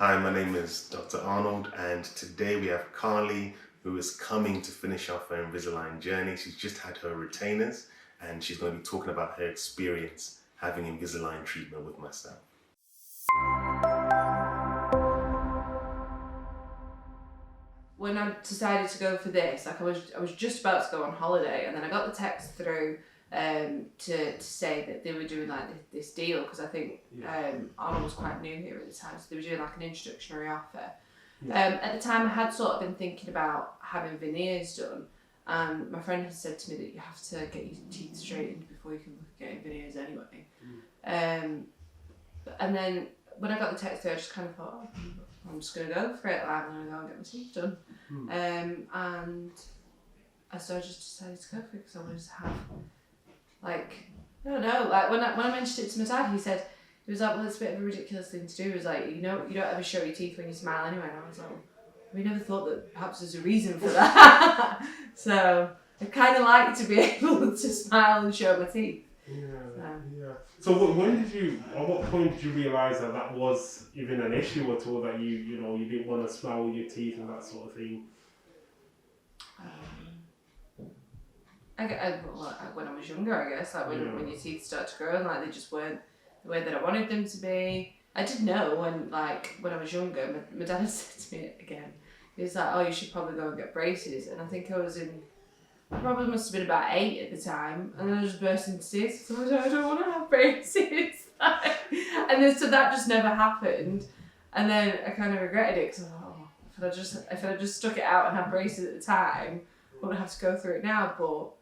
Hi, my name is Dr. Arnold, and today we have Carly, who is coming to finish off her Invisalign journey. She's just had her retainers, and she's going to be talking about her experience having Invisalign treatment with myself. When I decided to go for this, I was just about to go on holiday, and then I got the text through to say that they were doing like this deal, because I think Arnold was quite new here at the time, so they were doing like an introductory offer. At the time, I had sort of been thinking about having veneers done, and my friend had said to me that you have to get your teeth straightened before you can look at getting veneers anyway. And then when I got the text through, I just kind of thought, oh, I'm just going to go for it, like, I'm going to go and get my teeth done. And so I just decided to go for it, because I wanted to have, like, I don't know, like when I mentioned it to my dad, he was like, well, it's a bit of a ridiculous thing to do. He was like, you don't ever show your teeth when you smile anyway. And I was like, well, we never thought that perhaps there's a reason for that. So I kind of like to be able to smile and show my teeth. So at what point did you realise that was even an issue at all, that you didn't want to smile with your teeth and that sort of thing? When I was younger, I guess, like when your teeth start to grow and like they just weren't the way that I wanted them to be. I did know when I was younger, my dad had said to me again, he was like, oh, you should probably go and get braces. And I think I probably must have been about 8 at the time, and then I just burst into tears. So I don't want to have braces. And then so that just never happened. And then I kind of regretted it, because I thought, oh, if I just stuck it out and had braces at the time, I wouldn't have to go through it now. But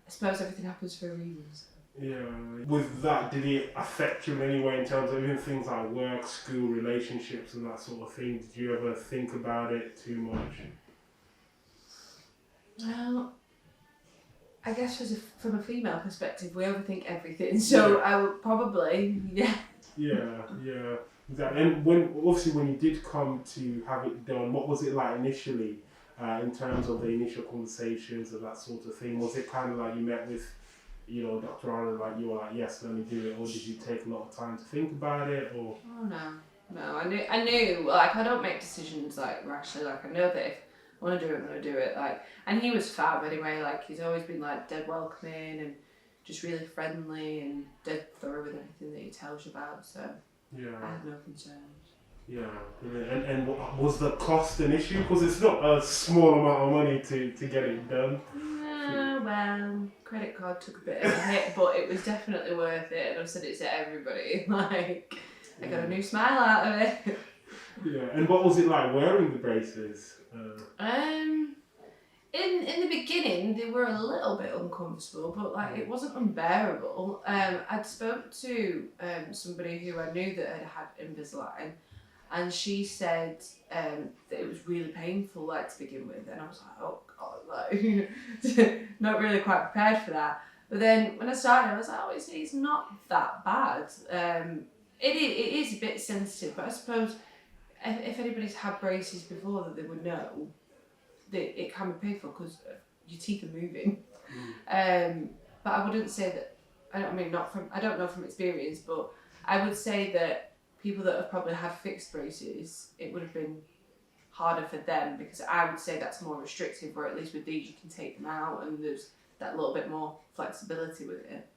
I suppose everything happens for a reason. So. Yeah. With that, did it affect you in any way in terms of even things like work, school, relationships, and that sort of thing? Did you ever think about it too much? Well, I guess from a female perspective, we overthink everything. So I would probably, Yeah. Exactly. And when you did come to have it done, what was it like initially, in terms of the initial conversations and that sort of thing? Was it kind of like you met with, Dr. Arnold, like you were like, yes, let me do it, or did you take a lot of time to think about it, or? Oh no. I knew. Like, I don't make decisions like rashly. Like, I know that if I want to do it, I'm gonna do it. Like, and he was fab anyway. Like, he's always been like dead welcoming and just really friendly and dead thorough with anything that he tells you about. So I had no concerns. Yeah, and was the cost an issue? Because it's not a small amount of money to get it done. Well, credit card took a bit of a hit, but it was definitely worth it, and I've said it to everybody. Like, I got a new smile out of it. Yeah, and what was it like wearing the braces? In the beginning, they were a little bit uncomfortable, but like it wasn't unbearable. I'd spoke to somebody who I knew that had Invisalign, and she said that it was really painful, like, to begin with, and I was like, oh god, like not really quite prepared for that. But then when I started, I was like, oh, it's not that bad. It is a bit sensitive, but I suppose if anybody's had braces before, that they would know that it can be painful because your teeth are moving. But I wouldn't say that. I don't know from experience, but I would say that people that have probably had fixed braces, it would have been harder for them, because I would say that's more restrictive, where at least with these you can take them out and there's that little bit more flexibility with it,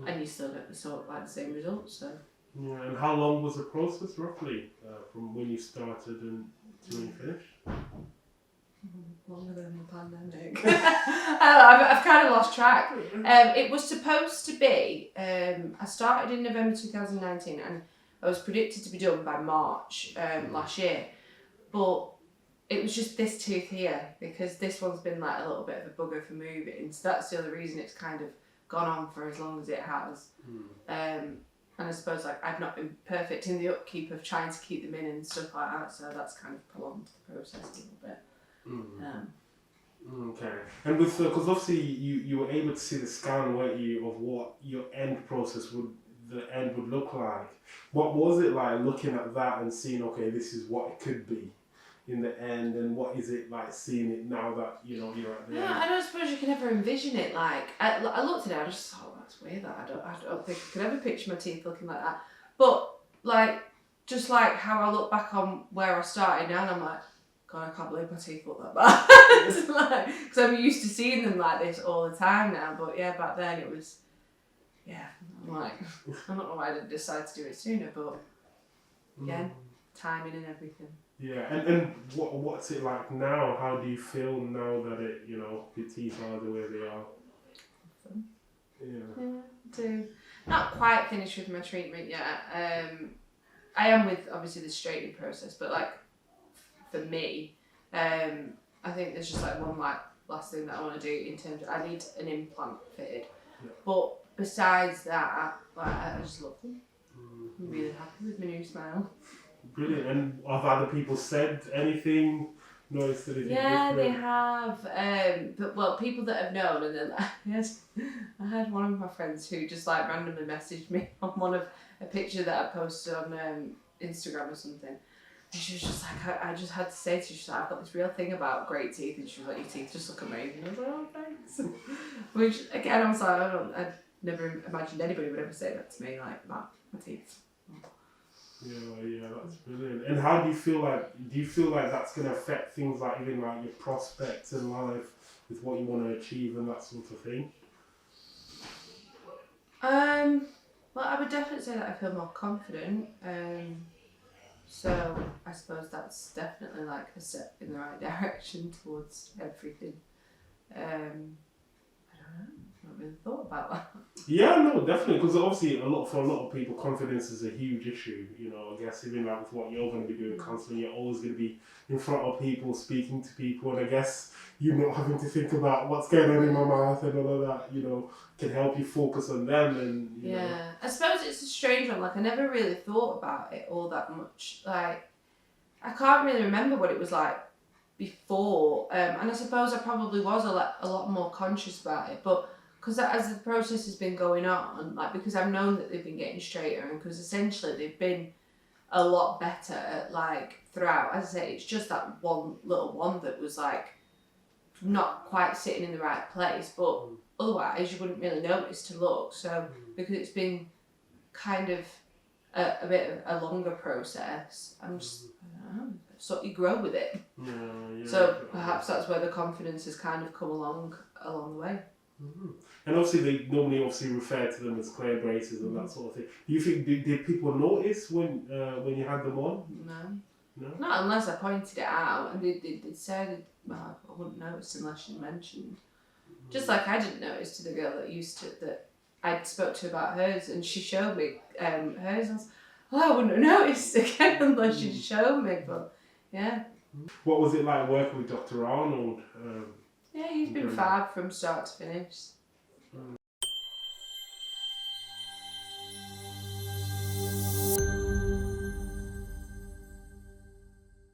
and you still get the same results. So. Yeah, and how long was the process roughly, from when you started and to when you finished? Longer than the pandemic. I've kind of lost track. It was supposed to be, I started in November 2019, and I was predicted to be done by March last year, but it was just this tooth here, because this one's been like a little bit of a bugger for moving, so that's the other reason it's kind of gone on for as long as it has. And I suppose like I've not been perfect in the upkeep of trying to keep them in and stuff like that, so that's kind of prolonged the process a little bit. Okay, and with because obviously you were able to see the scan, weren't you, of what your end process would look like. What was it like looking at that and seeing, okay, this is what it could be in the end, and what is it like seeing it now that you're at the end? I don't suppose you can ever envision it. Like I looked at it, I just thought, oh, that's weird. That I don't think I could ever picture my teeth looking like that. But like just like how I look back on where I started now, and I'm like, God, I can't believe my teeth look that bad. Like, because I'm used to seeing them like this all the time now. But yeah, back then it was, yeah, I'm like, I don't know why I didn't decide to do it sooner, but again, timing and everything. Yeah, and what's it like now? How do you feel now that it, you know, your teeth are the way they are? Yeah. Do not quite finished with my treatment yet. I am with obviously the straightening process, but like for me, I think there's just like one last thing that I want to do in terms of I need an implant fitted. Yeah. But besides that, like I just love them. I'm really happy with my new smile. Brilliant. And have other people said anything? Noticed anything Yeah, different? they have. But well, people that have known, and then I had one of my friends who just like randomly messaged me on one of a picture that I posted on Instagram or something. And she was just like, I just had to say to her, she's like, I've got this real thing about great teeth, and she was like, your teeth just look amazing. I was like, oh, thanks. Which again, I was like, I never imagined anybody would ever say that to me, like about my teeth. Yeah, that's brilliant. And how do you feel like that's going to affect things like even like your prospects in life with what you want to achieve and that sort of thing? Well, I would definitely say that I feel more confident. So I suppose that's definitely like a step in the right direction towards everything. I don't know. I've not really thought about that. Yeah, no, definitely, because obviously for a lot of people, confidence is a huge issue. You know, I guess even like with what you're going to be doing constantly, you're always going to be in front of people, speaking to people, and I guess you not having to think about what's going on in my mouth and all of that, you know, can help you focus on them and you know. I suppose it's a strange one. Like I never really thought about it all that much. Like I can't really remember what it was like before, and I suppose I probably was a lot more conscious about it, but. Because as the process has been going on, like because I've known that they've been getting straighter, and because essentially they've been a lot better, like throughout. As I say, it's just that one little one that was like not quite sitting in the right place, but otherwise you wouldn't really notice to look. So because it's been kind of a bit of a longer process, I'm just I don't know, so you grow with it. Yeah, so perhaps that's where the confidence has kind of come along the way. Mm-hmm. And obviously they normally refer to them as clear braces and that sort of thing. Do you think did people notice when you had them on? No. Not unless I pointed it out, and they said, well, I wouldn't notice unless you mentioned. Just like I didn't notice to the girl that I spoke to about hers, and she showed me hers. I was, I wouldn't have noticed again unless she showed me. But yeah. What was it like working with Dr Arnold? Yeah, he's been fab from start to finish.